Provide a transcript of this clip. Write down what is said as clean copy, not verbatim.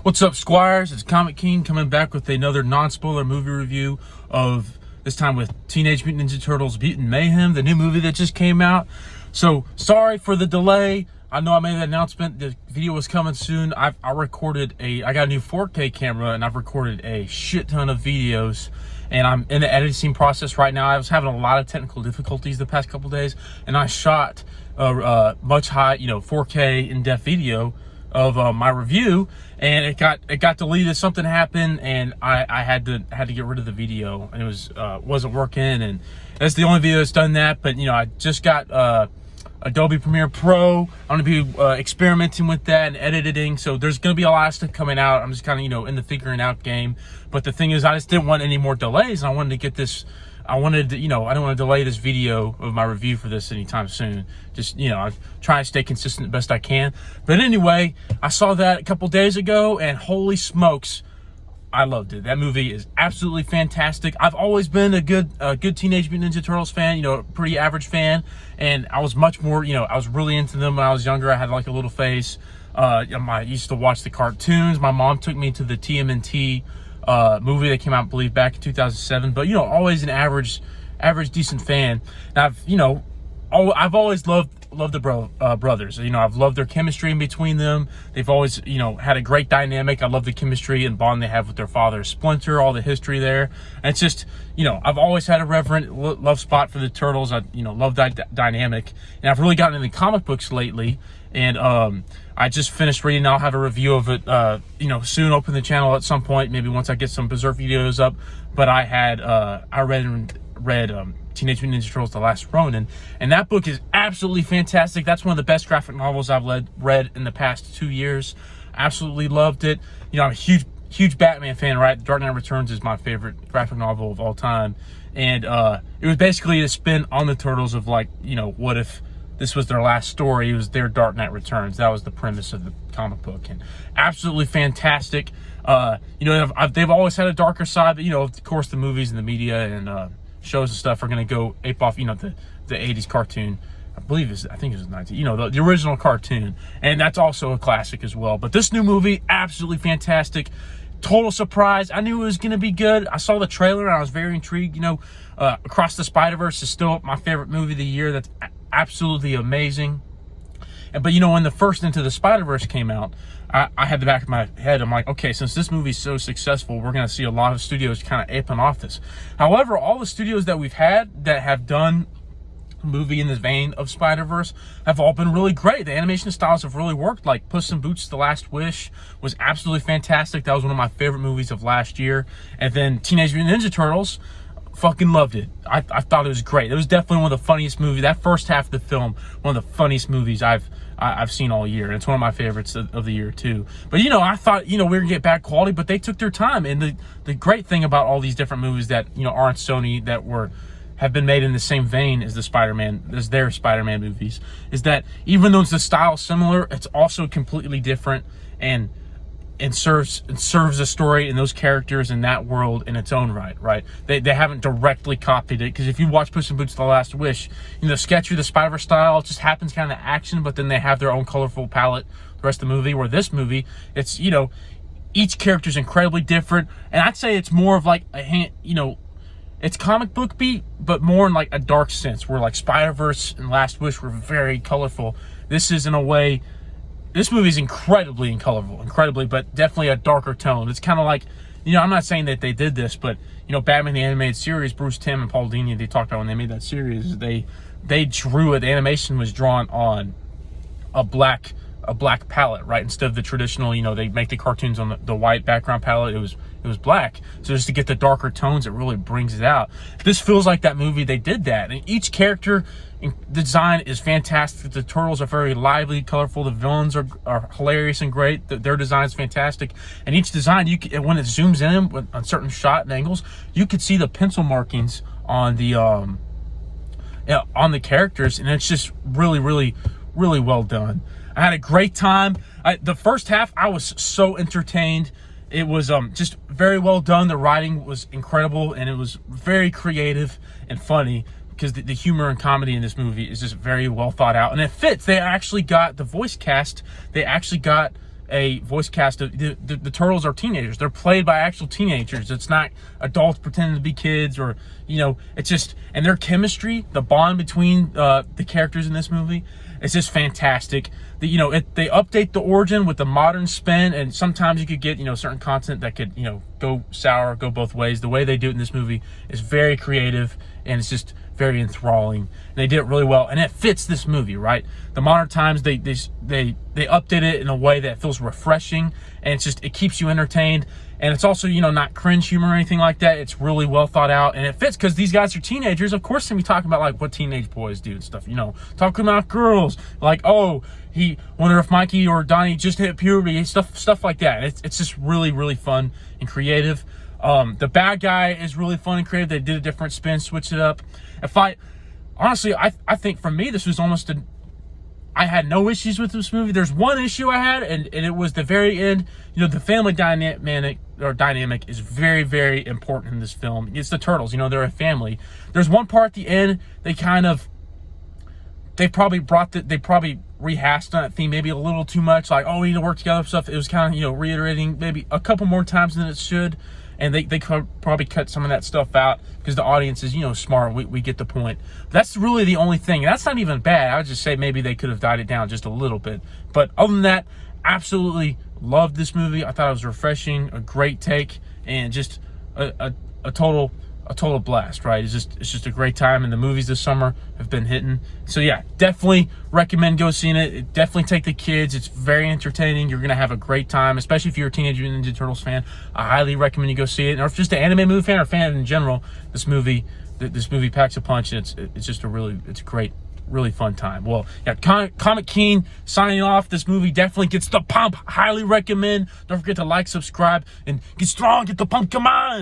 What's up, Squires? It's Comic King coming back with another non-spoiler movie review of, this time with Teenage Mutant Ninja Turtles Mutant Mayhem, the new movie that just came out. So, sorry for the delay. I know I made an announcement. The video was coming soon. I got a new 4K camera, and I've recorded a shit ton of videos. And I'm in the editing process right now. I was having a lot of technical difficulties the past couple days, and I shot a much high, 4K in-depth video of my review, and it got deleted. Something happened, and I had to get rid of the video, and it wasn't working. And that's the only video that's done that. But I just got Adobe Premiere Pro. I'm gonna be experimenting with that and editing. So there's gonna be a lot of stuff coming out. I'm just kind of in the figuring out game. But the thing is, I just didn't want any more delays, and I wanted to get this. I don't want to delay this video of my review for this anytime soon. Just, I'm trying to stay consistent the best I can. But anyway, I saw that a couple days ago, and holy smokes, I loved it. That movie is absolutely fantastic. I've always been a good Teenage Mutant Ninja Turtles fan, a pretty average fan. And I was much more, I was really into them when I was younger. I had like a little face. I used to watch the cartoons. My mom took me to the TMNT movie that came out, I believe, back in 2007. But always an average decent fan. And I've always loved the brothers. I've loved their chemistry in between them. They've always had a great dynamic. I love the chemistry and bond they have with their father Splinter, all the history there. And it's just I've always had a reverent love spot for the Turtles. I love that dynamic, and I've really gotten into comic books lately. And I just finished reading. I'll have a review of it soon. Open the channel at some point, maybe once I get some Berserk videos up. But I read Teenage Mutant Ninja Turtles: The Last Ronin, and that book is absolutely fantastic. That's one of the best graphic novels I've read in the past 2 years. Absolutely loved it. I'm a huge Batman fan, right? Dark Knight Returns is my favorite graphic novel of all time, and it was basically a spin on the Turtles of what if this was their last story? It was their Dark Knight Returns. That was the premise of the comic book, and absolutely fantastic. They've always had a darker side, but of course the movies and the media and shows and stuff are going to go ape off, the 80s cartoon. I think it was 19, the original cartoon. And that's also a classic as well. But this new movie, absolutely fantastic. Total surprise. I knew it was going to be good. I saw the trailer and I was very intrigued. Across the Spider-Verse is still my favorite movie of the year. That's absolutely amazing. But when the first Into the Spider-Verse came out, I had the back of my head, I'm like, okay, since this movie's so successful, we're going to see a lot of studios kind of aping off this. However, all the studios that we've had that have done a movie in the vein of Spider-Verse have all been really great. The animation styles have really worked. Like Puss in Boots: The Last Wish was absolutely fantastic. That was one of my favorite movies of last year. And then Teenage Mutant Ninja Turtles, fucking loved it. I thought it was great. It was definitely one of the funniest movies. That first half of the film, one of the funniest movies I've seen all year. And it's one of my favorites of the year too. But I thought we were gonna get bad quality, but they took their time. And the great thing about all these different movies that aren't Sony, that have been made in the same vein as their Spider-Man movies, is that even though the style is similar, it's also completely different and serves a story and those characters in that world in its own right? They haven't directly copied it, because if you watch Puss in Boots: The Last Wish, sketchy the Spider-Verse style, it just happens kind of action, but then they have their own colorful palette the rest of the movie. Where this movie, it's each character's incredibly different, and I'd say it's more of like it's comic book beat, but more in like a dark sense, where like Spider-Verse and Last Wish were very colorful. This is, in a way, this movie is incredibly colorful, but definitely a darker tone. It's kind of like, I'm not saying that they did this, but Batman the Animated Series, Bruce Timm and Paul Dini, they talked about when they made that series, they drew it. The animation was drawn on a black palette, right? Instead of the traditional, they make the cartoons on the white background palette. It was black. So just to get the darker tones, it really brings it out. This feels like that movie. They did that, and each character design is fantastic. The Turtles are very lively, colorful. The villains are hilarious and great. Their design is fantastic. And each design, when it zooms in on certain shot and angles, you could see the pencil markings on the characters, and it's just really, really, really well done. I had a great time. The first half, I was so entertained. It was just very well done. The writing was incredible, and it was very creative and funny, because the humor and comedy in this movie is just very well thought out, and it fits. They actually got the voice cast. They actually got a voice cast of the turtles are teenagers. They're played by actual teenagers. It's not adults pretending to be kids, or it's just, and their chemistry, the bond between the characters in this movie, it's just fantastic. They update the origin with the modern spin, and sometimes you could get certain content that could go sour, go both ways. The way they do it in this movie is very creative, and it's just very enthralling. And they did it really well, and it fits this movie, right? The modern times, they update it in a way that feels refreshing, and it keeps you entertained. And it's also, not cringe humor or anything like that. It's really well thought out, and it fits because these guys are teenagers. Of course, they're gonna be talking about like what teenage boys do and stuff. Talking about girls, like, oh, he wonder if Mikey or Donnie just hit puberty, stuff like that. It's just really, really fun and creative. The bad guy is really fun and creative. They did a different spin, switched it up. Honestly, I think for me, this was almost I had no issues with this movie. There's one issue I had, and it was the very end. The family dynamic is very, very important in this film. It's the turtles. They're a family. There's one part at the end, they probably rehashed on that theme maybe a little too much. Like, oh, we need to work together stuff. It was kind of, reiterating maybe a couple more times than it should. And they could probably cut some of that stuff out because the audience is, smart. We get the point. That's really the only thing. And that's not even bad. I would just say maybe they could have dialed it down just a little bit. But other than that, absolutely loved this movie. I thought it was refreshing, a great take, and just a total blast, right? It's just a great time, and the movies this summer have been hitting. So yeah, definitely recommend go seeing it. Definitely take the kids. It's very entertaining. You're gonna have a great time, especially if you're a Teenage Mutant Ninja Turtles fan. I highly recommend you go see it. Or if just an anime movie fan or fan in general, this movie packs a punch, and it's just a great, really fun time. Well, yeah, Comic Keen signing off. This movie definitely gets the pump. Highly recommend. Don't forget to like, subscribe, and get strong. Get the pump. Come on.